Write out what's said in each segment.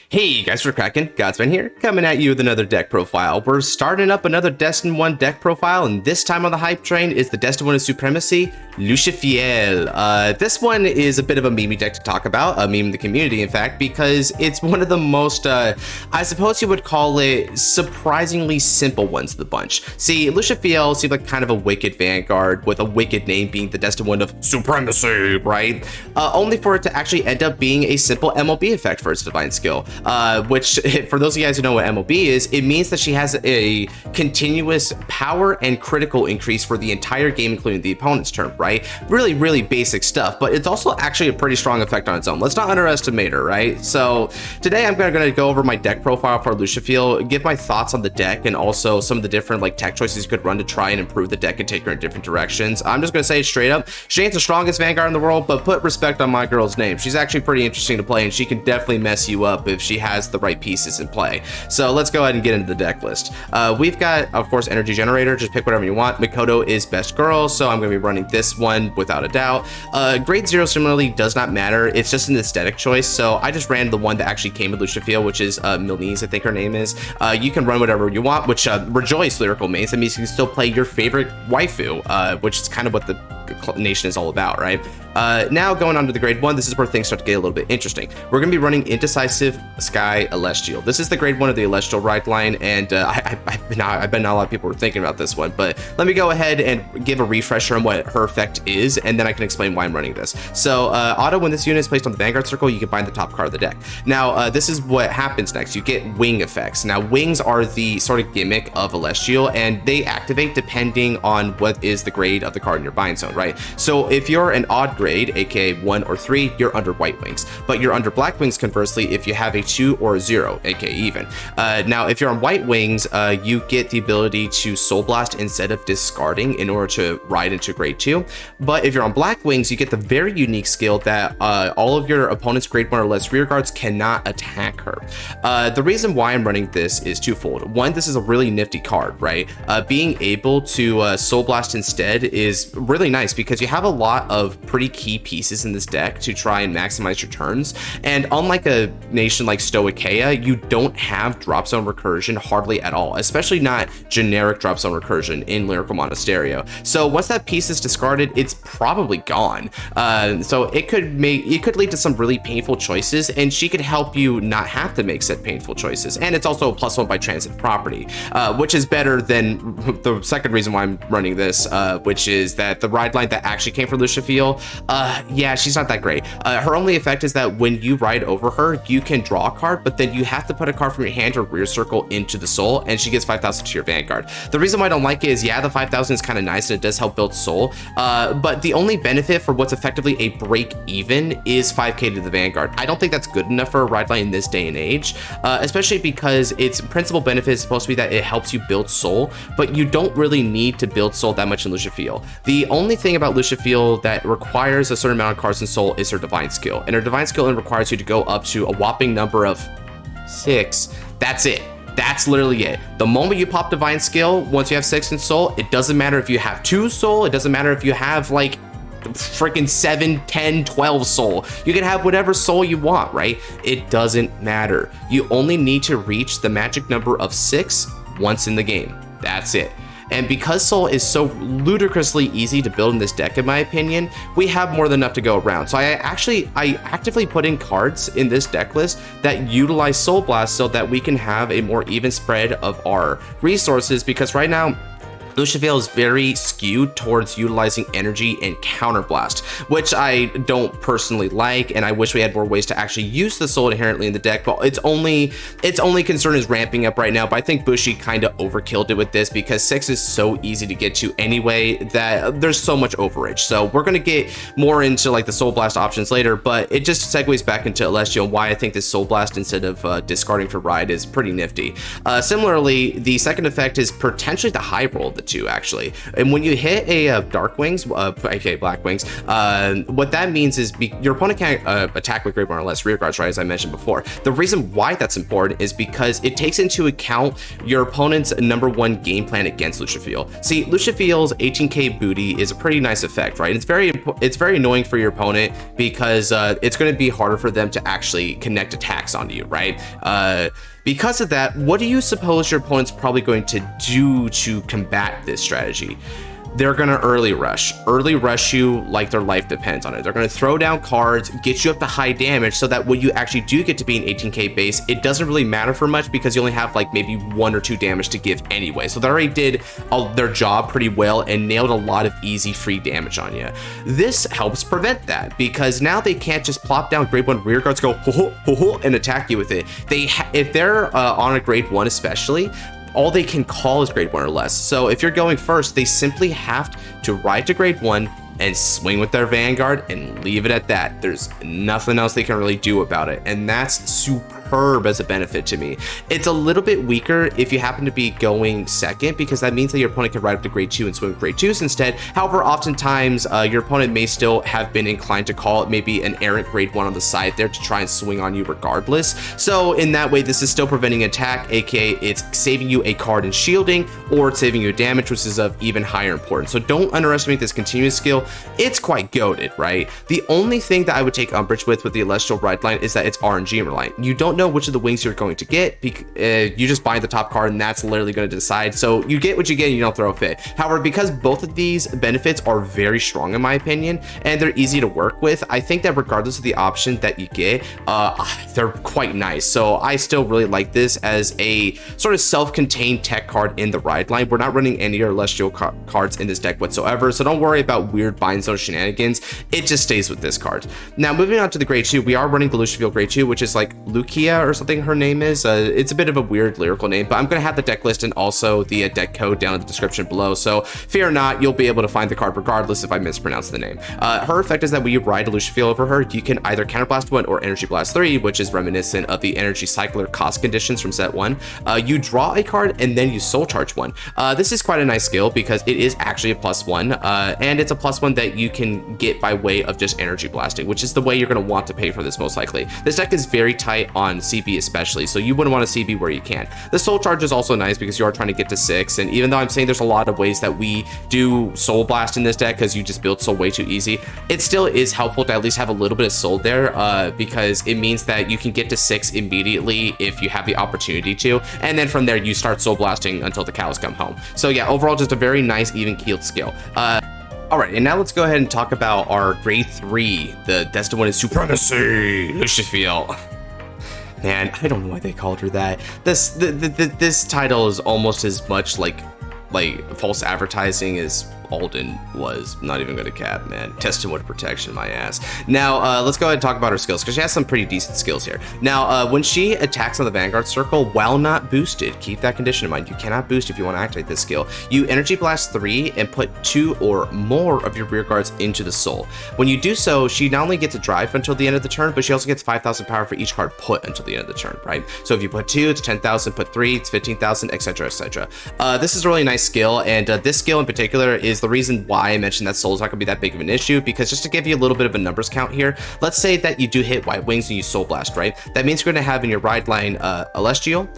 Hey guys, we're cracking. Godsman here, coming at you with another deck profile. We're starting up another Destined 1 deck profile, and this time on the hype train is the Destined 1 of Supremacy, Lisciafael. This one is a bit of a meme deck to talk about, a meme in the community in fact, because it's one of the most, I suppose you would call it, surprisingly simple ones of the bunch. See, Lisciafael seemed like kind of a wicked Vanguard, with a wicked name being the Destined 1 of Supremacy, right? Only for it to actually end up being a simple MLB effect for its divine skill. Which, for those of you guys who know what MLB is, it means that she has a continuous power and critical increase for the entire game, including the opponent's turn, right? Really basic stuff, but it's also actually a pretty strong effect on its own. Let's not underestimate her, right? So today I'm going to go over my deck profile for Lisciafael, give my thoughts on the deck, and also some of the different like tech choices you could run to try and improve the deck and take her in different directions. I'm just going to say it straight up, she ain't the strongest Vanguard in the world, but put respect on my girl's name. She's actually pretty interesting to play, and she can definitely mess you up if she has the right pieces in play. So let's go ahead and get into the deck list. We've got, of course, Energy Generator. Just pick whatever you want. Mikoto is best girl, so I'm going to be running this one without a doubt. Grade 0 similarly does not matter. It's just an aesthetic choice, so I just ran the one that actually came with Lisciafael, which is Milnese, I think her name is. You can run whatever you want, which rejoice lyrical mains. That means you can still play your favorite waifu, which is kind of what the nation is all about, right? Now going on to the grade 1, this is where things start to get a little bit interesting. We're going to be running Indecisive Sky Celestial. This is the grade 1 of the Celestial ride line, and I bet not a lot of people were thinking about this one, but let me go ahead and give a refresher on what her effect is, and then I can explain why I'm running this. So auto, when this unit is placed on the Vanguard circle, you can bind the top card of the deck. Now this is what happens next. You get wing effects. Now wings are the sort of gimmick of Celestial, and they activate depending on what is the grade of the card in your bind zone, right? So if you're an odd grade, aka 1 or 3, you're under white wings, but you're under black wings conversely if you have a 2 or a 0, aka even. Now if you're on white wings, you get the ability to Soul Blast instead of discarding in order to ride into grade 2, but if you're on black wings, you get the very unique skill that all of your opponent's grade 1 or less rear guards cannot attack her. The reason why I'm running this is twofold. One, this is a really nifty card, right? Being able to Soul Blast instead is really nice because you have a lot of pretty key pieces in this deck to try and maximize your turns, and unlike a nation like CEYA, you don't have drop zone recursion hardly at all, especially not generic drop zone recursion in Lyrical Monasterio. So once that piece is discarded, it's probably gone. So it could lead to some really painful choices, and she could help you not have to make said painful choices. And it's also a +1 by transit property, which is better than the second reason why I'm running this, which is that the ride line that actually came from Lisciafael, yeah, she's not that great. Her only effect is that when you ride over her, you can draw a card, but then you have to put a card from your hand or rear circle into the soul, and she gets 5,000 to your Vanguard. The reason why I don't like it is, yeah, the 5,000 is kind of nice and it does help build soul, but the only benefit for what's effectively a break even is 5k to the Vanguard. I don't think that's good enough for a ride line in this day and age, especially because its principal benefit is supposed to be that it helps you build soul, but you don't really need to build soul that much in Lisciafael. The only thing about Lisciafael that requires a certain amount of cards in soul is her divine skill, and her divine skill requires you to go up to a whopping number of 6. That's it. That's literally it. The moment you pop divine skill, once you have 6 in soul, it doesn't matter if you have 2 soul, it doesn't matter if you have like freaking 7, 10, 12 soul. You can have whatever soul you want, right? It doesn't matter. You only need to reach the magic number of 6 once in the game. That's it. And because soul is so ludicrously easy to build in this deck, in my opinion, we have more than enough to go around. So I actively put in cards in this deck list that utilize Soul Blast so that we can have a more even spread of our resources, because right now Lisciafael is very skewed towards utilizing energy and counterblast, which I don't personally like, and I wish we had more ways to actually use the soul inherently in the deck, but its only concern is ramping up right now. But I think Bushi kind of overkilled it with this because 6 is so easy to get to anyway that there's so much overage. So we're going to get more into like the Soul Blast options later, but it just segues back into Celestial and why I think this Soul Blast instead of discarding for ride is pretty nifty. Similarly, the second effect is potentially the high roll of the two actually. And when you hit a Dark Wings, aka Black Wings, what that means is your opponent can't attack with Grade 1 or less rear guards, right, as I mentioned before. The reason why that's important is because it takes into account your opponent's #1 game plan against Lisciafael. See, Lisciafael's 18k booty is a pretty nice effect, right? It's very annoying for your opponent because it's going to be harder for them to actually connect attacks onto you, right? Because of that, what do you suppose your opponent's probably going to do to combat this strategy? They're gonna early rush you like their life depends on it. They're gonna throw down cards, get you up to high damage, so that when you actually do get to be an 18k base, it doesn't really matter for much because you only have like maybe 1 or 2 damage to give anyway. So they already did their job pretty well and nailed a lot of easy free damage on you. This helps prevent that because now they can't just plop down grade 1 rear guards, go ho ho ho ho, and attack you with it. If they're on a grade 1 especially, all they can call is grade 1 or less. So if you're going first, they simply have to ride to grade 1 and swing with their Vanguard and leave it at that. There's nothing else they can really do about it, and that's superb as a benefit to me. It's a little bit weaker if you happen to be going second, because that means that your opponent can ride up to grade 2 and swing with grade 2s instead. However, oftentimes your opponent may still have been inclined to call it maybe an errant grade 1 on the side there to try and swing on you regardless. So in that way, this is still preventing attack, aka it's saving you a card in shielding, or it's saving you damage, which is of even higher importance. So don't underestimate this continuous skill. It's quite goated, right? The only thing that I would take umbrage with the Celestial Ride line is that it's RNG reliant. You don't know which of the wings you're going to get. You just buy the top card and that's literally going to decide. So you get what you get and you don't throw a fit. However, because both of these benefits are very strong in my opinion, and they're easy to work with, I think that regardless of the option that you get, they're quite nice. So I still really like this as a sort of self-contained tech card in the Ride line. We're not running any Celestial cards in this deck whatsoever, so don't worry about weird bind zone shenanigans. It just stays with this card. Now moving on to the grade 2, we are running the Lisciafael grade 2, which is like Lucia or something her name is. It's a bit of a weird lyrical name, but I'm going to have the deck list and also the deck code down in the description below, so fear not, you'll be able to find the card regardless if I mispronounce the name. Her effect is that when you ride a Lisciafael over her, you can either Counterblast 1 or Energy Blast 3, which is reminiscent of the Energy Cycler cost conditions from set 1. You draw a card and then you Soul Charge 1. This is quite a nice skill because it is actually a +1, and it's a +1 that you can get by way of just Energy Blasting, which is the way you're going to want to pay for this most likely. This deck is very tight on CB especially, so you wouldn't want to CB where you can. The Soul Charge is also nice because you are trying to get to 6, and even though I'm saying there's a lot of ways that we do Soul Blast in this deck because you just build Soul way too easy, it still is helpful to at least have a little bit of Soul there, because it means that you can get to 6 immediately if you have the opportunity to, and then from there you start Soul Blasting until the cows come home. So yeah, overall just a very nice even-keeled skill. Alright, and now let's go ahead and talk about our grade 3, the Destined One Supremacy, Lisciafael. Man, I don't know why they called her that. This title is almost as much like false advertising as Alden was. Not even gonna cap, man. Destined One Protection, my ass. Now, let's go ahead and talk about her skills, because she has some pretty decent skills here. Now, when she attacks on the Vanguard circle, while not boosted, keep that condition in mind. You cannot boost if you want to activate this skill. You Energy Blast 3 and put 2 or more of your rear guards into the soul. When you do so, she not only gets a drive until the end of the turn, but she also gets 5,000 power for each card put until the end of the turn, right? So if you put 2, it's 10,000, put 3, it's 15,000, etc, etc. This is a really nice skill, and this skill in particular is the reason why I mentioned that soul's not gonna be that big of an issue, because just to give you a little bit of a numbers count here, let's say that you do hit White Wings and you Soul Blast, right? That means you're gonna have in your ride line Celestial,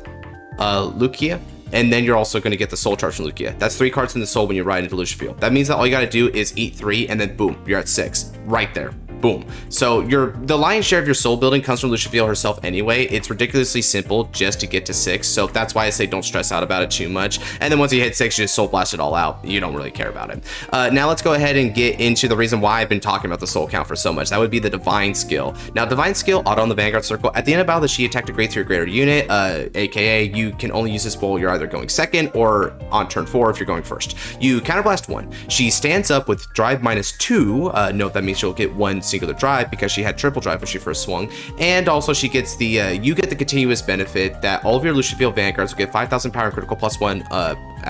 Lucia, and then you're also going to get the Soul Charge from Lucia. That's 3 cards in the soul when you ride into Lisciafael. That means that all you got to do is eat 3 and then boom, you're at 6 right there. Boom. So the lion's share of your soul building comes from Lisciafael herself anyway. It's ridiculously simple just to get to 6, so that's why I say don't stress out about it too much. And then once you hit 6, you just soul blast it all out. You don't really care about it. Now let's go ahead and get into the reason why I've been talking about the soul count for so much. That would be the Divine skill. Now, Divine skill, auto on the Vanguard circle. At the end of battle, she attacked a grade 3 or greater unit, aka you can only use this while you're either going second or on turn 4 if you're going first. You counterblast 1. She stands up with drive -2. Note that means she'll get 1 singular drive because she had triple drive when she first swung, and also she gets the you get the continuous benefit that all of your Lisciafael Vanguards will get 5,000 power and critical +1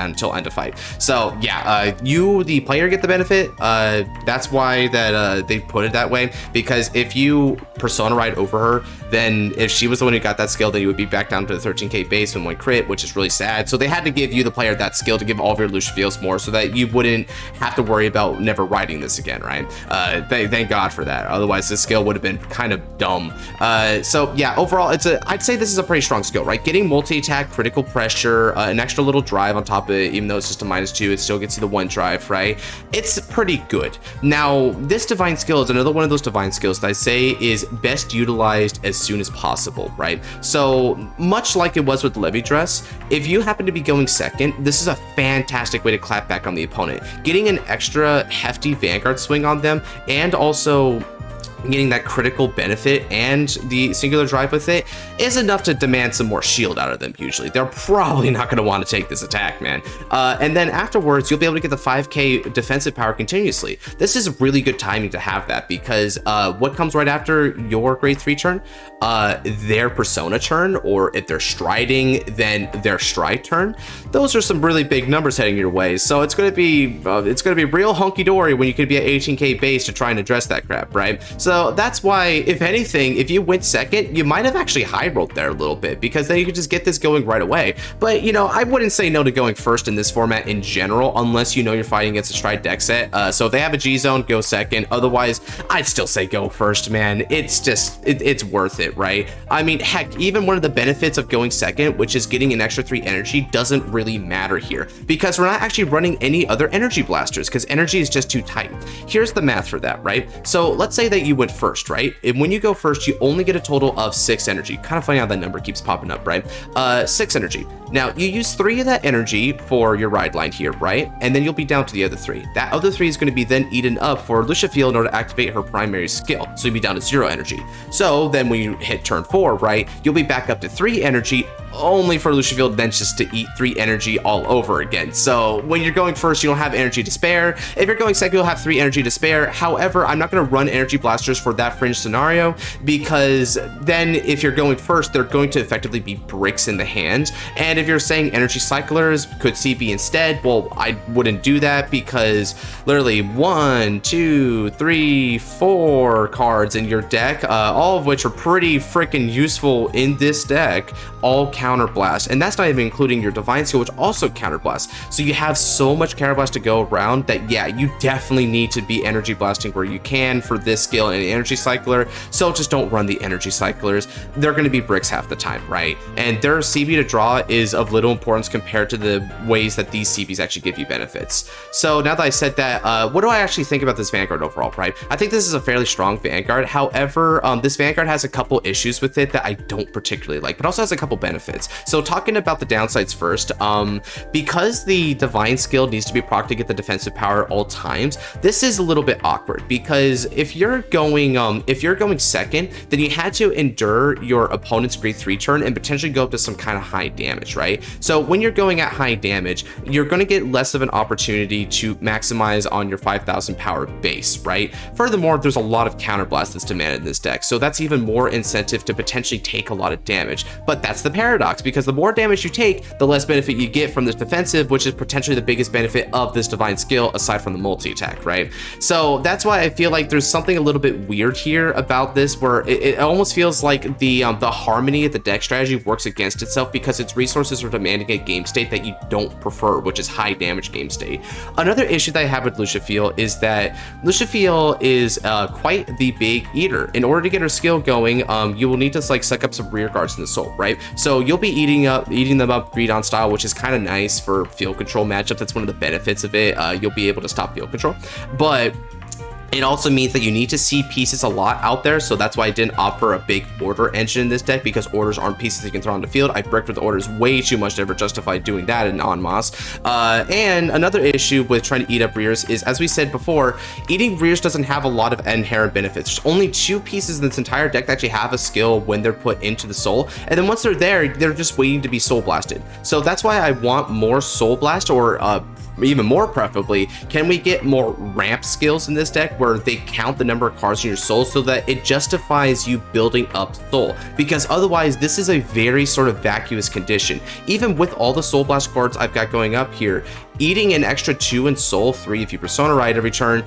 until end of fight. So yeah, you, the player, get the benefit. That's why that they put it that way, because if you persona ride over her, then if she was the one who got that skill, then you would be back down to the 13k base and 1 crit, which is really sad. So they had to give you, the player, that skill to give all of your Lisciafaels more, so that you wouldn't have to worry about never riding this again, right? Thank God for that. Otherwise, this skill would have been kind of dumb. So yeah, overall, I'd say this is a pretty strong skill, right? Getting multi-attack, critical pressure, an extra little drive on top of it, even though it's just a -2, it still gets you the 1 drive, right? It's pretty good. Now, this divine skill is another one of those divine skills that I say is best utilized as soon as possible, right? So much like it was with Levy Dress, if you happen to be going second, this is a fantastic way to clap back on the opponent. Getting an extra hefty Vanguard swing on them, and also getting that critical benefit and the singular drive with it is enough to demand some more shield out of them. Usually they're probably not going to want to take this attack, man. And then afterwards, you'll be able to get the 5k defensive power continuously. This is really good timing to have that, because what comes right after your grade 3 turn, their persona turn, or if they're striding, then their stride turn. Those are some really big numbers heading your way. So it's going to be real hunky-dory when you could be at 18k base to try and address that crap, right? So that's why, if anything, if you went second, you might have actually high rolled there a little bit, because then you could just get this going right away. But, you know, I wouldn't say no to going first in this format in general, unless you know you're fighting against a stride deck set. So if they have a G zone, go second. Otherwise, I'd still say go first, man. It's just, it's worth it, right? I mean, heck, even one of the benefits of going second, which is getting an extra 3 energy, doesn't really matter here, because we're not actually running any other energy blasters, because energy is just too tight. Here's the math for that, right? So let's say that you went first, right? And when you go first, you only get a total of 6 energy. Kind of funny how that number keeps popping up, right? 6 energy. Now, you use 3 of that energy for your ride line here, right? And then you'll be down to the other 3. That other 3 is going to be then eaten up for Lisciafael in order to activate her primary skill. So you'll be down to 0 energy. So then when you hit turn 4, right, you'll be back up to 3 energy, only for Lisciafael then just to eat 3 energy all over again. So when you're going first, you don't have energy to spare. If you're going second, you'll have 3 energy to spare. However, I'm not going to run energy blasters for that fringe scenario, because then if you're going first, they're going to effectively be bricks in the hand. And if you're saying energy cyclers could CB instead, well, I wouldn't do that, because literally 1, 2, 3, 4 cards in your deck, all of which are pretty freaking useful in this deck, all counterblast, and that's not even including your divine skill, which also counterblast. So you have so much counterblast to go around that, yeah, you definitely need to be energy blasting where you can for this skill and energy cycler. So just don't run the energy cyclers. They're going to be bricks half the time, right? And their CB to draw is of little importance compared to the ways that these CBs actually give you benefits. So now that I said that, what do I actually think about this Vanguard overall, right? I think this is a fairly strong Vanguard. However, this Vanguard has a couple issues with it that I don't particularly like, but also has a couple benefits. So talking about the downsides first, because the divine skill needs to be proc to get the defensive power at all times, this is a little bit awkward, because if you're going second, then you had to endure your opponent's grade 3 turn and potentially go up to some kind of high damage, right? So when you're going at high damage, you're going to get less of an opportunity to maximize on your 5,000 power base, right? Furthermore, there's a lot of counterblast that's demanded in this deck, so that's even more incentive to potentially take a lot of damage. But that's the paradox, because the more damage you take, the less benefit you get from this defensive, which is potentially the biggest benefit of this divine skill aside from the multi-attack, right? So that's why I feel like there's something a little bit weird here about this, where it almost feels like the harmony of the deck strategy works against itself, because its resources are demanding a game state that you don't prefer, which is high damage game state. Another issue that I have with Lisciafael is that Lisciafael is quite the big eater. In order to get her skill going, you will need to like suck up some rear guards in the soul, right? So you'll be eating them up greed on style, which is kind of nice for field control matchups. That's one of the benefits of it. You'll be able to stop field control, but it also means that you need to see pieces a lot out there, so that's why I didn't offer a big order engine in this deck, because orders aren't pieces you can throw on the field. I bricked with orders way too much to ever justify doing that in en-masse. And another issue with trying to eat up rears is, as we said before, eating rears doesn't have a lot of inherent benefits. There's only 2 pieces in this entire deck that actually have a skill when they're put into the soul, and then once they're there, they're just waiting to be soul blasted. So that's why I want more soul blast, or even more preferably, can we get more ramp skills in this deck where they count the number of cards in your soul so that it justifies you building up soul? Because otherwise, this is a very sort of vacuous condition. Even with all the Soul Blast cards I've got going up here, eating an extra 2 in Soul 3 if you Persona Ride every turn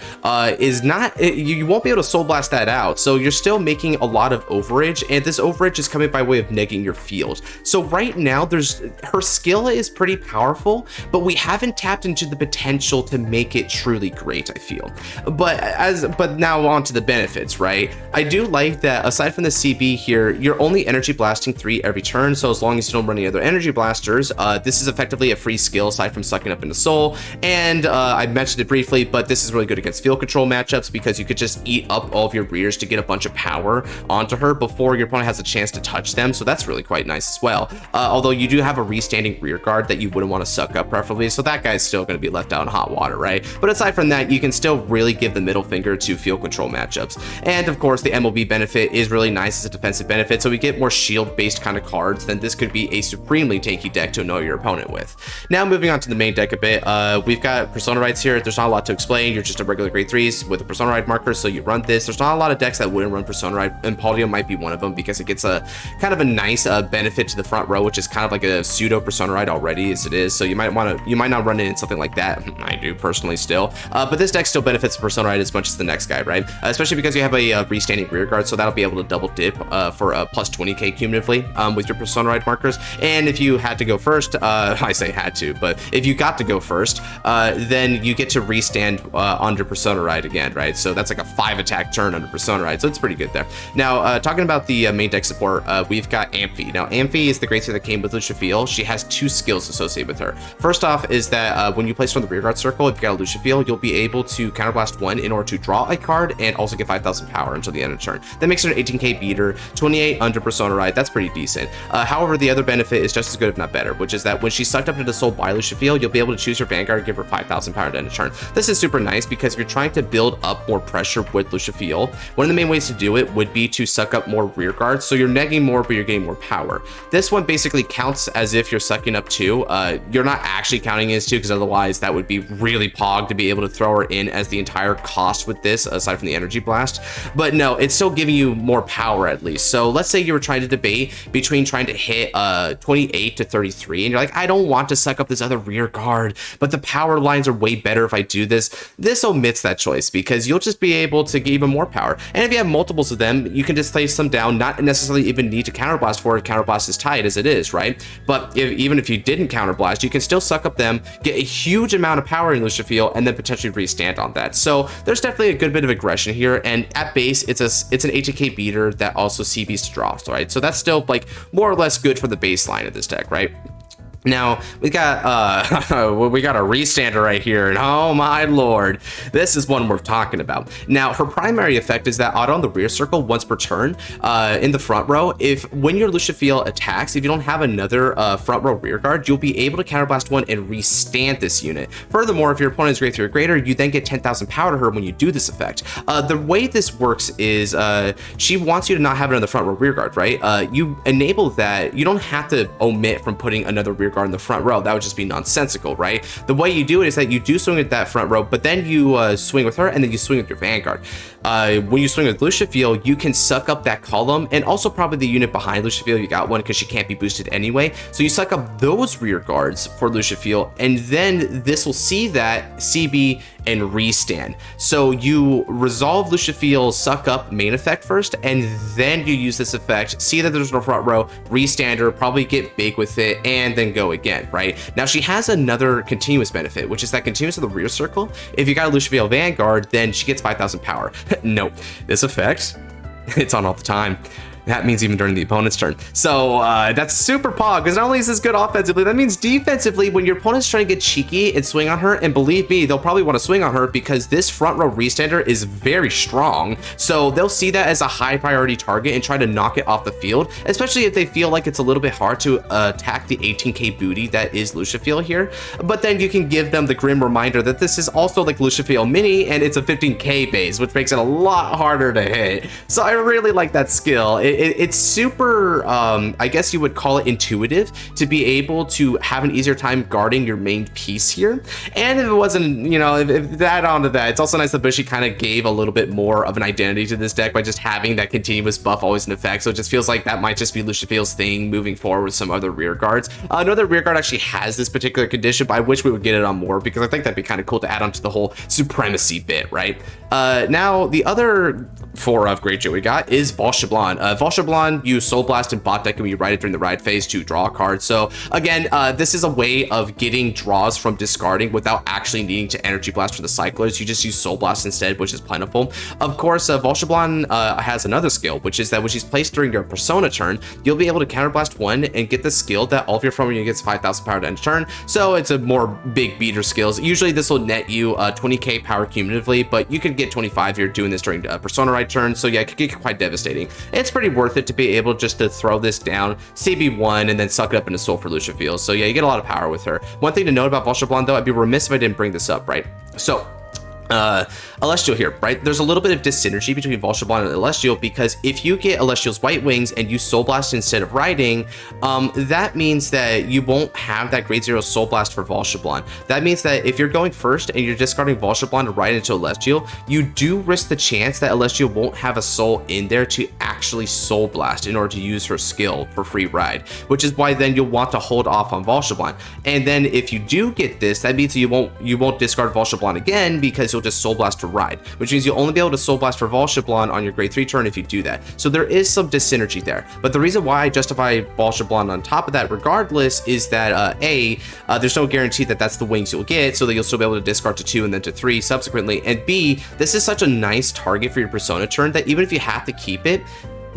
is not, you won't be able to Soul Blast that out. So you're still making a lot of overage, and this overage is coming by way of negging your field. So right now, her skill is pretty powerful, but we haven't tapped into the potential to make it truly great, I feel. But now on to the benefits, right? I do like that aside from the CB here, you're only energy blasting 3 every turn. So as long as you don't run any other energy blasters, this is effectively a free skill aside from sucking up into soul. And I mentioned it briefly, but this is really good against field control matchups because you could just eat up all of your rears to get a bunch of power onto her before your opponent has a chance to touch them. So that's really quite nice as well. Although you do have a restanding rear guard that you wouldn't want to suck up preferably, so that guy's still going to be left out in hot water, right? But aside from that, you can still really give the middle finger to field control matchups. And of course, the MLB benefit is really nice as a defensive benefit, so we get more shield-based kind of cards. Then this could be a supremely tanky deck to annoy your opponent with. Now moving on to the main deck a bit, we've got Persona Rides here. There's not a lot to explain. You're just a regular grade 3s with a Persona Ride marker, so you run this. There's not a lot of decks that wouldn't run Persona Ride, and Paldio might be one of them because it gets a kind of a nice benefit to the front row, which is kind of like a pseudo Persona Ride already as it is. So you might not run it in something like that. I do personally still, but this deck still benefits Persona Ride as much as the next guy, right? Especially because you have a restanding rear guard, so that'll be able to double dip for a plus 20k cumulatively with your Persona Ride markers. And if you had to go first, I say had to, but if you got to go first, then you get to restand under Persona Ride again, right? So that's like a 5 attack turn under Persona Ride, so it's pretty good there. Now, talking about the main deck support, we've got Amphie. Now, Amphie is the great that came with Lisciafael. She has 2 skills associated with her. First off is that when you place her on the rear guard circle, if you got a Lisciafael, you'll be able to counterblast 1 in order to draw a card and also get 5,000 power until the end of the turn. That makes her an 18k beater, 28 under Persona Ride. That's pretty decent. However, the other benefit is just as good, if not better, which is that when she's sucked up into soul by Lisciafael, you'll be able to choose her Vanguard and give her 5,000 power at the end of turn. This is super nice because you're trying to build up more pressure with Lisciafael. One of the main ways to do it would be to suck up more rear guards, so you're negging more, but you're getting more power. This one basically counts as if you're sucking up 2. You're not actually counting as 2 because otherwise that would be really pog to be able to throw her in as the entire cost with this, aside from the energy blast. But no, it's still giving you more power at least. So let's say you were trying to debate between trying to hit 28 to 33, and you're like, I don't want to suck up this other rear guard, but the power lines are way better if I do this. This omits that choice because you'll just be able to get even more power. And if you have multiples of them, you can just place them down, not necessarily even need to counterblast for it. Counterblast is tight as it is, right? But even if you didn't counterblast, you can still suck up them, get a huge amount of power in Lisciafael, and then potentially restand on that. So there's definitely a good bit of aggression here, and at base, it's an 80k beater that also CBs to draw, right? So that's still like more or less good for the baseline of this deck, right? Now we got a restander right here, and oh my lord, this is one worth talking about. Now her primary effect is that auto on the rear circle once per turn in the front row. When your Lisciafael attacks, if you don't have another front row rear guard, you'll be able to counterblast 1 and restand this unit. Furthermore, if your opponent is grade 3 or greater, you then get 10,000 power to her when you do this effect. The way this works is she wants you to not have it on the front row rear guard, right? You enable that. You don't have to omit from putting another rear guard in the front row. That would just be nonsensical, right? The way you do it is that you do swing at that front row, but then you swing with her, and then you swing with your Vanguard. When you swing with Lisciafael, you can suck up that column, and also probably the unit behind Lisciafael. You got one because she can't be boosted anyway, so you suck up those rear guards for Lisciafael, and then this will see that CB and restand. So you resolve Lisciafael's suck up main effect first, and then you use this effect, see that there's no front row, restand her, probably get big with it, and then go again, right? Now she has another continuous benefit, which is that continuous of the rear circle. If you got a Lisciafael Vanguard, then she gets 5,000 power. Nope, this effect, it's on all the time. That means even during the opponent's turn. So that's super pog, because not only is this good offensively, that means defensively, when your opponent's trying to get cheeky and swing on her, and believe me, they'll probably want to swing on her because this front row restander is very strong. So they'll see that as a high priority target and try to knock it off the field, especially if they feel like it's a little bit hard to attack the 18k booty that is Lisciafael here. But then you can give them the grim reminder that this is also like Lisciafael mini, and it's a 15k base, which makes it a lot harder to hit. So I really like that skill. it's super, I guess you would call it intuitive to be able to have an easier time guarding your main piece here. And if it wasn't, you know, if that onto that, it's also nice that Bushy kind of gave a little bit more of an identity to this deck by just having that continuous buff always in effect. So it just feels like that might just be Lisciafael's thing moving forward with some other rear guards. Another rear guard actually has this particular condition, but I wish we would get it on more because I think that'd be kind of cool to add on to the whole Supremacy bit, right? Now, the other 4 upgrade we got is Valsheblan. Valsheblan, you Soul Blast and bot deck and you ride it during the ride phase to draw a card. So again, this is a way of getting draws from discarding without actually needing to Energy Blast for the cyclers. You just use Soul Blast instead, which is plentiful. Of course, Valsheblan has another skill, which is that when she's placed during your Persona turn, you'll be able to counterblast 1 and get the skill that all of your front unit gets 5,000 power to end turn. So it's a more big beater skills. Usually this will net you 20k power cumulatively, but you could get 25 here doing this during Persona ride turn. So yeah, it could get quite devastating. It's pretty worth it to be able just to throw this down, CB1, and then suck it up into Soul for Lisciafael. So yeah, you get a lot of power with her. One thing to note about Valsheblan though, I'd be remiss if I didn't bring this up, right? So Celestial here, right? There's a little bit of dyssynergy between Valsheblan and Celestial because if you get Celestial's White Wings and you Soul Blast instead of riding, that means that you won't have that grade 0 Soul Blast for Valsheblan. That means that if you're going first and you're discarding Valsheblan to ride into Celestial, you do risk the chance that Celestial won't have a soul in there to actually Soul Blast in order to use her skill for free ride, which is why then you'll want to hold off on Valsheblan. And then if you do get this, that means you won't discard Valsheblan again because you'll just Soul Blast to ride, which means you'll only be able to Soul Blast for Valsheblan on your grade 3 turn if you do that. So there is some dyssynergy there. But the reason why I justify Valsheblan on top of that regardless is that there's no guarantee that that's the wings you'll get, so that you'll still be able to discard to 2 and then to 3 subsequently. And B, this is such a nice target for your Persona turn that even if you have to keep it,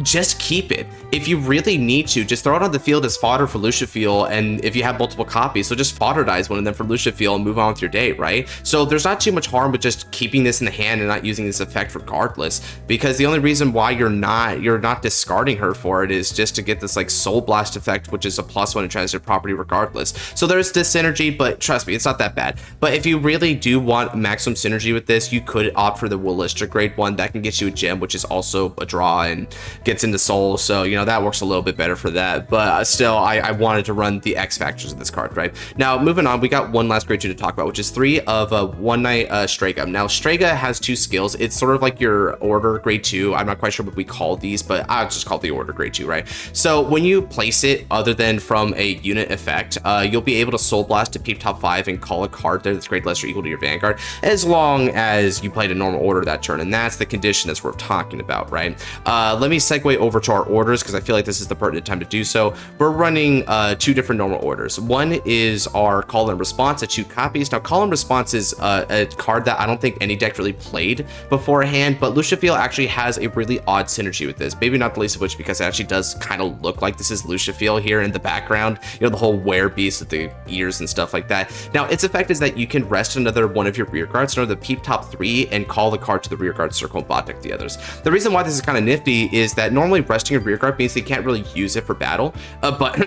just keep it. If you really need to, just throw it on the field as fodder for Lisciafael, and if you have multiple copies, so just fodder dies one of them for Lisciafael and move on with your day, right? So there's not too much harm with just keeping this in the hand and not using this effect regardless, because the only reason why you're not discarding her for it is just to get this like Soul Blast effect, which is a +1 in transitive property regardless. So there's this synergy, but trust me, it's not that bad. But if you really do want maximum synergy with this, you could opt for the Willistra grade 1 that can get you a gem, which is also a draw and gets into Soul, so you know that works a little bit better for that. But still, I wanted to run the X factors of this card, right? Now moving on, we got one last grade 2 to talk about, which is 3 of One Night Strega. Now Strega has 2 skills. It's sort of like your order grade 2. I'm not quite sure what we call these, but I'll just call it the order grade 2, right? So when you place it other than from a unit effect, you'll be able to Soul Blast to peep top 5 and call a card there that's grade less or equal to your Vanguard, as long as you played a normal order that turn, and that's the condition that's worth talking about, right? Let me segue over to our orders because I feel like this is the pertinent time to do so. We're running 2 different normal orders. One is our Call and Response at 2 copies. Now Call and Response is a card that I don't think any deck really played beforehand, but Lisciafael actually has a really odd synergy with this, maybe not the least of which because it actually does kind of look like this is Lisciafael here in the background, you know, the whole werebeast with the ears and stuff like that. Now its effect is that you can rest another one of your rear guards, another peep top 3, and call the card to the rear guard circle and bot deck the others. The reason why this is kind of nifty is that normally resting a rear guard means they can't really use it for battle, but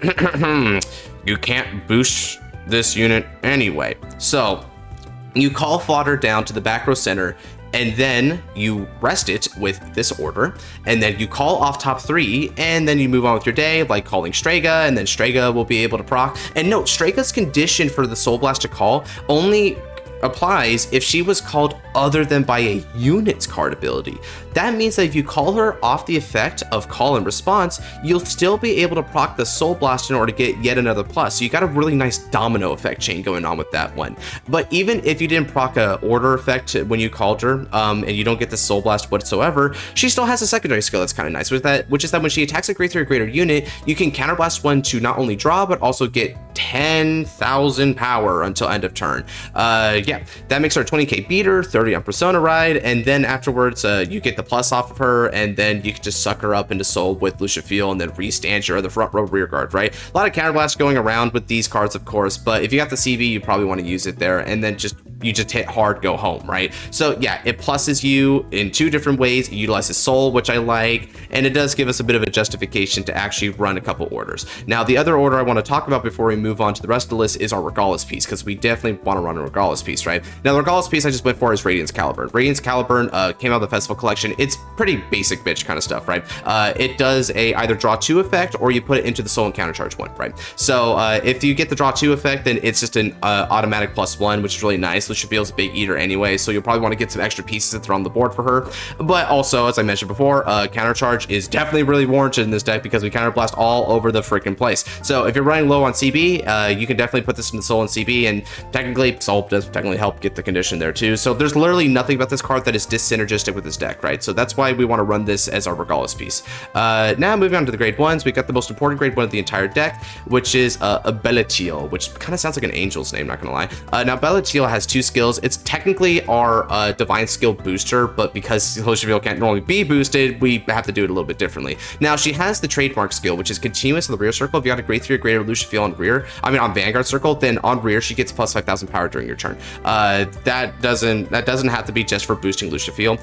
you can't boost this unit anyway. So you call fodder down to the back row center, and then you rest it with this order, and then you call off top 3, and then you move on with your day, like calling Strega, and then Strega will be able to proc. And note, Strega's condition for the Soul Blast to call only applies if she was called other than by a unit's card ability. That means that if you call her off the effect of Call and Response, you'll still be able to proc the Soul Blast in order to get yet another plus. So you got a really nice domino effect chain going on with that one. But even if you didn't proc a order effect when you called her, and you don't get the Soul Blast whatsoever, she still has a secondary skill that's kind of nice, which is that when she attacks a grade 3 or greater unit, you can counterblast 1 to not only draw, but also get 10,000 power until end of turn. Yeah, that makes her a 20k beater, 30 on Persona ride, and then afterwards you get the plus off of her, and then you can just suck her up into Soul with Lisciafael and then restand your other front row rear guard, right? A lot of counterblasts going around with these cards, of course, but if you got the CB, you probably want to use it there, and then you just hit hard, go home, right? So yeah, it pluses you in 2 different ways. It utilizes Soul, which I like, and it does give us a bit of a justification to actually run a couple orders. Now, the other order I want to talk about before we move on to the rest of the list is our Regardless piece, because we definitely want to run a Regardless piece. piece, right? Now, the regardless piece I just went for is Radiance Caliburn. Radiance Caliburn came out of the Festival Collection. It's pretty basic bitch kind of stuff, right? It does a either draw 2 effect, or you put it into the soul and countercharge 1, right? So if you get the draw 2 effect, then it's just an automatic +1, which is really nice. Lisciafael's a big eater anyway, so you'll probably want to get some extra pieces to throw on the board for her. But also, as I mentioned before, countercharge is definitely really warranted in this deck because we counterblast all over the freaking place. So if you're running low on CB, you can definitely put this into soul and CB, and technically soul does technically help get the condition there too. So there's literally nothing about this card that is dissynergistic with this deck, right? So that's why we want to run this as our regardless piece. Now moving on to the grade 1s, we got the most important grade 1 of the entire deck, which is Albellina, which kind of sounds like an angel's name, not gonna lie. Now Albellina has 2 skills. It's technically our divine skill booster, but because Lisciafael can't normally be boosted, we have to do it a little bit differently. Now she has the trademark skill, which is continuous in the rear circle. If you got a grade 3 or greater Lisciafael on Vanguard circle, then on rear she gets plus 5,000 power during your turn. That doesn't have to be just for boosting Lisciafael.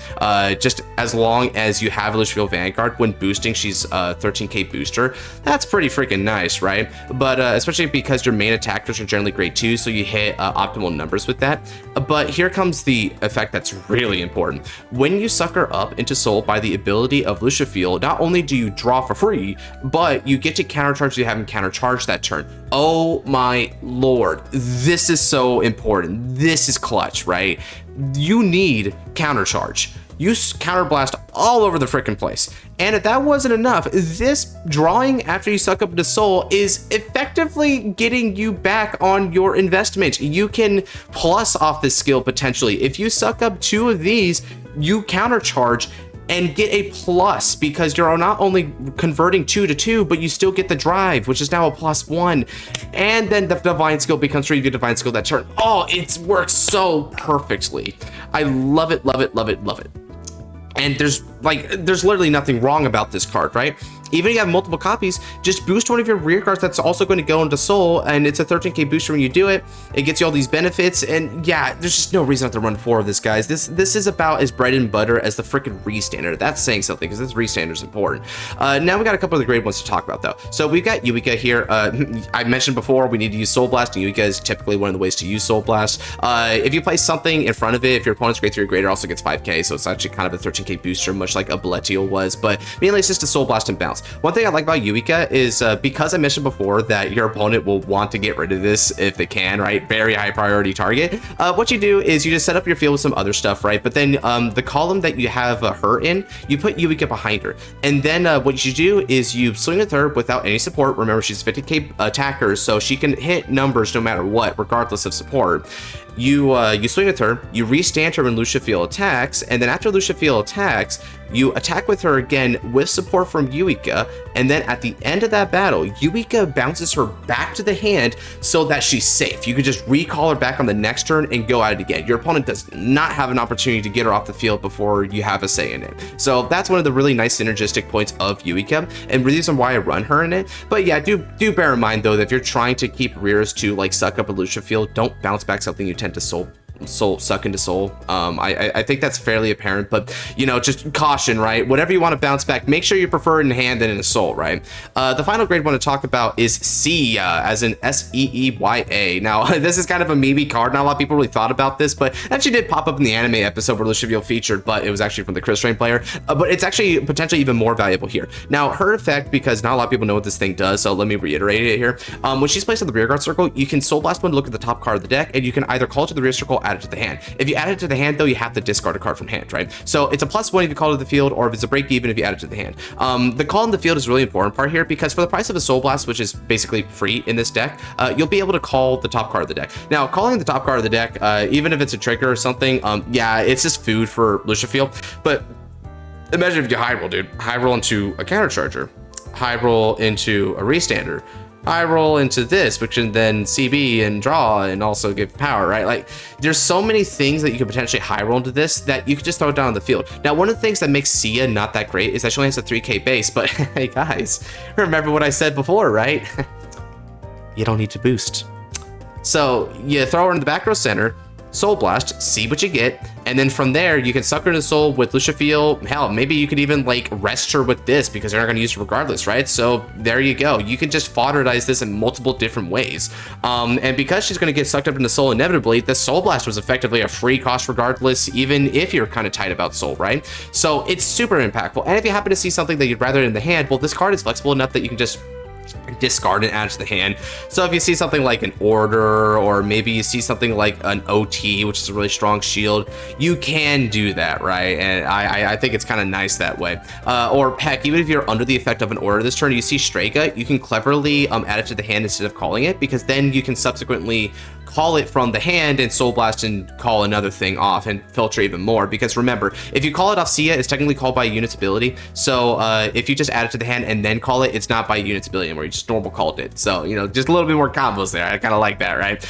Just as long as you have Lisciafael Vanguard, when boosting she's 13k booster, that's pretty freaking nice, right? But especially because your main attackers are generally grade 2, so you hit optimal numbers with that. But here comes the effect that's really important. When you sucker up into soul by the ability of Lisciafael, not only do you draw for free, but you get to countercharge you haven't countercharged that turn. Oh my lord, this is so important. This is clutch, right? You need countercharge. You counterblast all over the freaking place. And if that wasn't enough, this drawing after you suck up into soul is effectively getting you back on your investment. You can plus off this skill potentially. If you suck up 2 of these, you countercharge and get a plus because you're not only converting 2 to 2, but you still get the drive, which is now a +1. And then the divine skill becomes 3 of your divine skill that turn. Oh, it works so perfectly. I love it, love it, love it, love it. And there's literally nothing wrong about this card, right? Even if you have multiple copies, just boost one of your rear cards that's also going to go into soul, and it's a 13k booster when you do it. It gets you all these benefits, and yeah, there's just no reason not to run 4 of this, guys. This is about as bread and butter as the freaking restander. That's saying something, because this restander is important. Now we got a couple of the grade ones to talk about, though. So we've got Eureka here. I mentioned before, we need to use Soul Blast, and Eureka is typically one of the ways to use Soul Blast. If you place something in front of it, if your opponent's grade 3 or greater, also gets 5k, so it's actually kind of a 13k booster, much like a Albellina was, but mainly it's just a Soul Blast and bounce. One thing I like about Eureka is because I mentioned before that your opponent will want to get rid of this if they can, right? Very high priority target. What you do is you just set up your field with some other stuff, right? But then the column that you have her in, you put Eureka behind her. And then what you do is you swing with her without any support. Remember, she's 50k attacker, so she can hit numbers no matter what, regardless of support. You swing with her, you restand her when Lisciafael attacks, and then after Lisciafael attacks, you attack with her again with support from Eureka, and then at the end of that battle, Eureka bounces her back to the hand so that she's safe. You can just recall her back on the next turn and go at it again. Your opponent does not have an opportunity to get her off the field before you have a say in it. So that's one of the really nice synergistic points of Eureka, and the reason why I run her in it. But yeah, do bear in mind though that if you're trying to keep rears to like suck up a Lisciafael, don't bounce back something you tend to suck into soul. I think that's fairly apparent, but you know, just caution, right? Whatever you want to bounce back, make sure you prefer it in hand than in a soul, right? The final grade I want to talk about is CEYA, as in SEEYA. Now, this is kind of a maybe card. Not a lot of people really thought about this, but it actually did pop up in the anime episode where Lisciafael featured, but it was actually from the Chris Train player. But it's actually potentially even more valuable here. Now, her effect, because not a lot of people know what this thing does, so let me reiterate it here. When she's placed in the rear guard circle, you can Soul Blast one to look at the top card of the deck, and you can either call it to the rear circle, add it to the hand. If you add it to the hand, though, you have to discard a card from hand, right? So it's a +1 if you call it to the field, or if it's a break even if you add it to the hand. The call in the field is a really important part here, because for the price of a Soul Blast, which is basically free in this deck, you'll be able to call the top card of the deck. Now, calling the top card of the deck, even if it's a trigger or something, yeah, it's just food for Lisciafael. But imagine if you high roll, dude. High roll into a counter charger, high roll into a restander, I roll into this, which can then CB and draw and also give power, right? Like, there's so many things that you could potentially high roll into this that you could just throw it down on the field. Now, one of the things that makes CEYA not that great is that she only has a 3k base, but hey guys, remember what I said before, right? You don't need to boost. So you throw her in the back row center, Soul Blast, see what you get, And then from there, you can suck her into soul with Lisciafael. Hell, maybe you could even like rest her with this because they're not going to use it regardless, right? So there you go. You can just fodderdize this in multiple different ways. And because she's going to get sucked up into soul inevitably, the Soul Blast was effectively a free cost regardless, even if you're kind of tight about soul, right? So it's super impactful. And if you happen to see something that you'd rather in the hand, well, this card is flexible enough that you can just discard and add to the hand. So if you see something like an Order, or maybe you see something like an OT, which is a really strong shield, you can do that, right? And I think it's kind of nice that way. Or heck, even if you're under the effect of an Order this turn, you see Strega, you can cleverly add it to the hand instead of calling it, because then you can subsequently call it from the hand and Soul Blast and call another thing off and filter even more. Because remember, if you call it off CEYA, it's technically called by a unit's ability. So if you just add it to the hand and then call it, it's not by a unit's ability anymore. You just normal called it. So, you know, just a little bit more combos there. I kind of like that, right?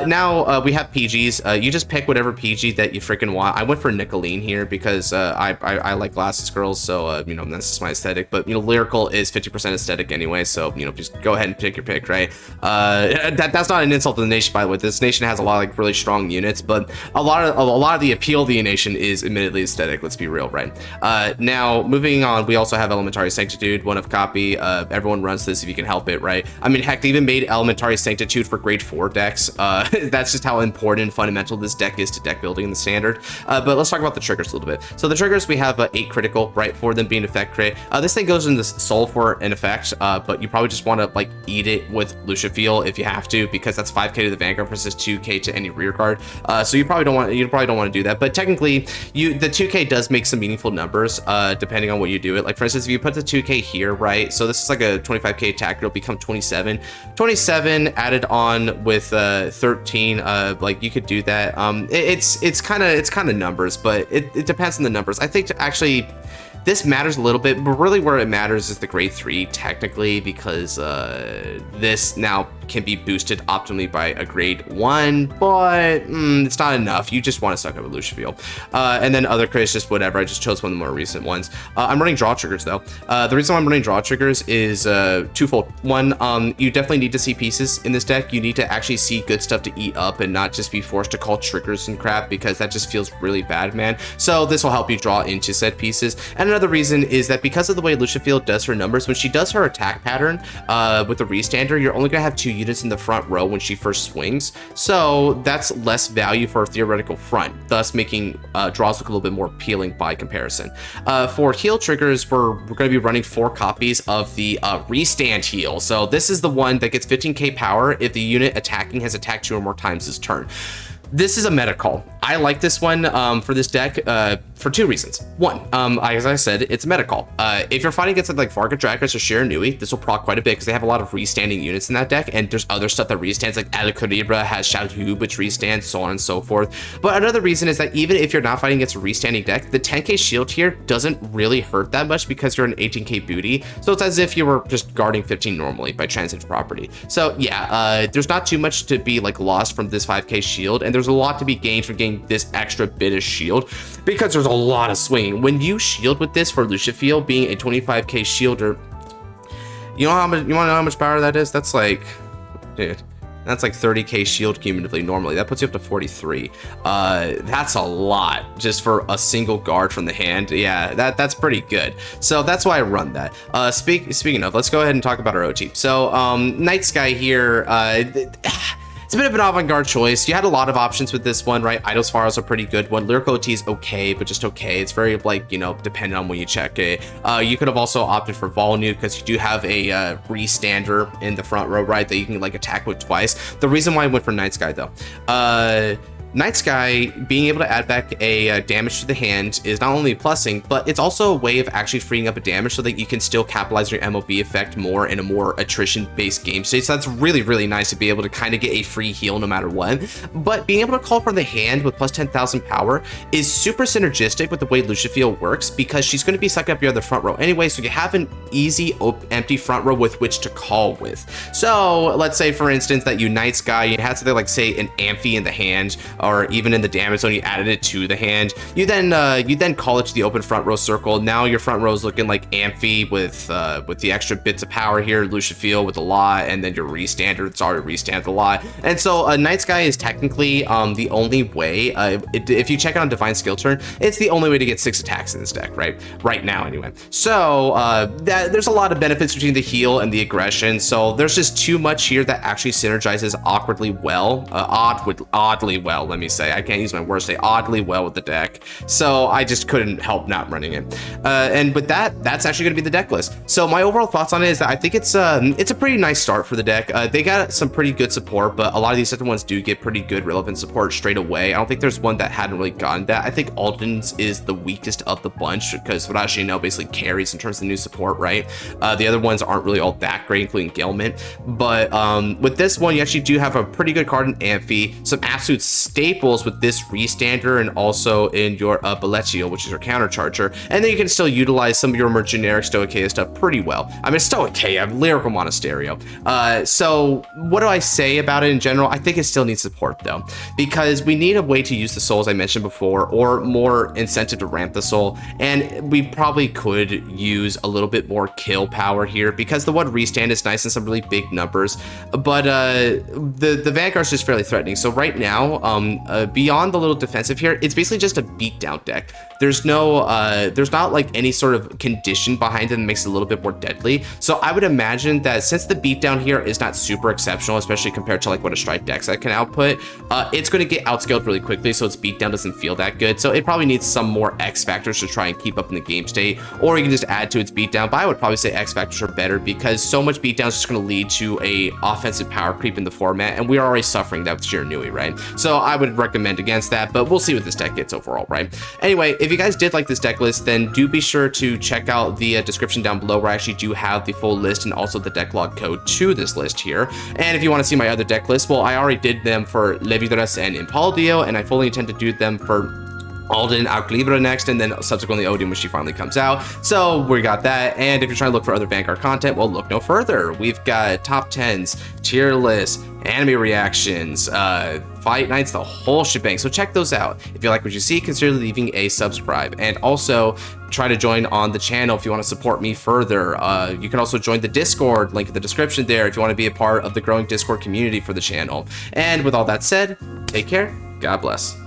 Now we have PGs. You just pick whatever PG that you freaking want. I went for Nicoline here because I like glasses girls. So, you know, that's just my aesthetic. But, you know, Lyrical is 50% aesthetic anyway. So, you know, just go ahead and pick your pick, right? That's not an insult to the nation, by the way. This nation has a lot of like really strong units, but a lot of the appeal of the nation is admittedly aesthetic. Let's be real, right? Now moving on, we also have Elementary Sanctitude, 1 of copy. Everyone runs this if you can help it, right? I mean, heck, they even made Elementary Sanctitude for grade 4 decks. That's just how important and fundamental this deck is to deck building in the standard. But let's talk about the triggers a little bit. So the triggers, we have 8 critical, right? For them being effect crit. This thing goes into soul for an effect, but you probably just want to like eat it with Lisciafael if you have to, because that's 5k to the Vanguard versus 2k to any rear guard. So you probably don't want to do that. But technically, the 2k does make some meaningful numbers depending on what you do it. Like for instance, if you put the 2k here, right? So this is like a 25k attack. It'll become 27. 27 added on with 13. Like you could do that. It's kind of numbers, but it depends on the numbers. I think actually this matters a little bit, but really where it matters is the grade 3 technically, because this now can be boosted optimally by a grade 1, but it's not enough. You just want to suck up a Lisciafael. And then other crits, just whatever. I just chose one of the more recent ones. I'm running draw triggers though. The reason why I'm running draw triggers is twofold. One, you definitely need to see pieces in this deck. You need to actually see good stuff to eat up and not just be forced to call triggers and crap, because that just feels really bad, man. So this will help you draw into said pieces. And another reason is that because of the way Lisciafael does her numbers, when she does her attack pattern with the restander, you're only gonna have 2 units in the front row when she first swings, so that's less value for a theoretical front, thus making draws look a little bit more appealing by comparison. For heal triggers, we're going to be running 4 copies of the restand heal. So this is the one that gets 15k power if the unit attacking has attacked 2 or more times this turn. This is a meta call. I like this one for this deck for 2 reasons. One, as I said, it's a meta call. If you're fighting against like Varga Dracus or Shiranui, this will proc quite a bit because they have a lot of restanding units in that deck, and there's other stuff that restands, like Alakaribra has Shalhub, which restands, so on and so forth. But another reason is that even if you're not fighting against a restanding deck, the 10k shield here doesn't really hurt that much because you're an 18k booty, so it's as if you were just guarding 15 normally by transit property. So yeah, there's not too much to be like lost from this 5k shield, and there's a lot to be gained from getting this extra bit of shield because there's a lot of swinging. When you shield with this for Lisciafael being a 25k shielder, you know how much, you want to know how much power that is? That's like, dude, that's like 30k shield cumulatively normally. That puts you up to 43. That's a lot just for a single guard from the hand. Yeah, that's pretty good. So that's why I run that. Speaking of, let's go ahead and talk about our OT. So Night Sky here, it's a bit of an avant-garde choice. You had a lot of options with this one, right? Idol's Pharaoh's a pretty good one. Lyrical OT is okay, but just okay. It's very, like, you know, dependent on when you check it. You could have also opted for Volnu because you do have a restander in the front row, right, that you can, like, attack with twice. The reason why I went for Night Sky, though, Night Sky being able to add back a damage to the hand is not only a plussing, but it's also a way of actually freeing up a damage so that you can still capitalize your MOB effect more in a more attrition-based game state. So that's really, really nice to be able to kind of get a free heal no matter what. But being able to call from the hand with plus 10,000 power is super synergistic with the way Lisciafael works, because she's going to be sucking up your other front row anyway, so you have an easy empty front row with which to call with. So let's say, for instance, that you Night Sky, you had something like, say, an Amphie in the hand, or even in the damage zone, you added it to the hand. You then call it to the open front row circle. Now your front row is looking like Amphie with the extra bits of power here, Lisciafael with a lot, and then your restander, it's already restanded a lot. And so Night Sky is technically the only way, if you check out on Divine Skill Turn, it's the only way to get 6 attacks in this deck, right now anyway. So there's a lot of benefits between the heal and the aggression, so there's just too much here that actually synergizes oddly well, let me say. I can't use my words, say oddly well with the deck, so I just couldn't help not running it. And with that, that's actually going to be the deck list. So my overall thoughts on it is that I think it's a pretty nice start for the deck. They got some pretty good support, but a lot of these other ones do get pretty good relevant support straight away. I don't think there's one that hadn't really gotten that. I think Alden's is the weakest of the bunch because Radiance basically carries in terms of the new support, right? The other ones aren't really all that great, including Gilman. But with this one, you actually do have a pretty good card in Amphie, some absolute staples with this restander, and also in your Brilliance, which is your countercharger. And then you can still utilize some of your more generic STGA stuff pretty well. I mean, STGA, Lyrical Monasterio. So what do I say about it in general? I think it still needs support though, because we need a way to use the soul, as I mentioned before, or more incentive to ramp the soul. And we probably could use a little bit more kill power here, because the one restand is nice in some really big numbers, but the Vanguard is just fairly threatening. So right now, beyond the little defensive here, it's basically just a beatdown deck. There's not like any sort of condition behind it that makes it a little bit more deadly. So I would imagine that since the beatdown here is not super exceptional, especially compared to like what a strike deck set can output, it's going to get outscaled really quickly, so its beatdown doesn't feel that good. So it probably needs some more X factors to try and keep up in the game state, or you can just add to its beatdown. But I would probably say X factors are better, because so much beatdown is just going to lead to a offensive power creep in the format, and we are already suffering that with Shiranui, right? So I would recommend against that, but we'll see what this deck gets overall, right? Anyway, if you guys did like this deck list, then do be sure to check out the description down below, where I actually do have the full list and also the deck log code to this list here. And if you want to see my other deck lists, well, I already did them for Levidras and Impaldio, and I fully intend to do them for Alden, Caliburn next, and then subsequently Odin when she finally comes out. So we got that. And if you're trying to look for other Vanguard content, well, look no further. We've got top 10s, tier lists, anime reactions, fight nights, the whole shebang. So check those out. If you like what you see, consider leaving a subscribe, and also try to join on the channel if you want to support me further. You can also join the Discord, link in the description there, if you want to be a part of the growing Discord community for the channel. And with all that said, take care. God bless.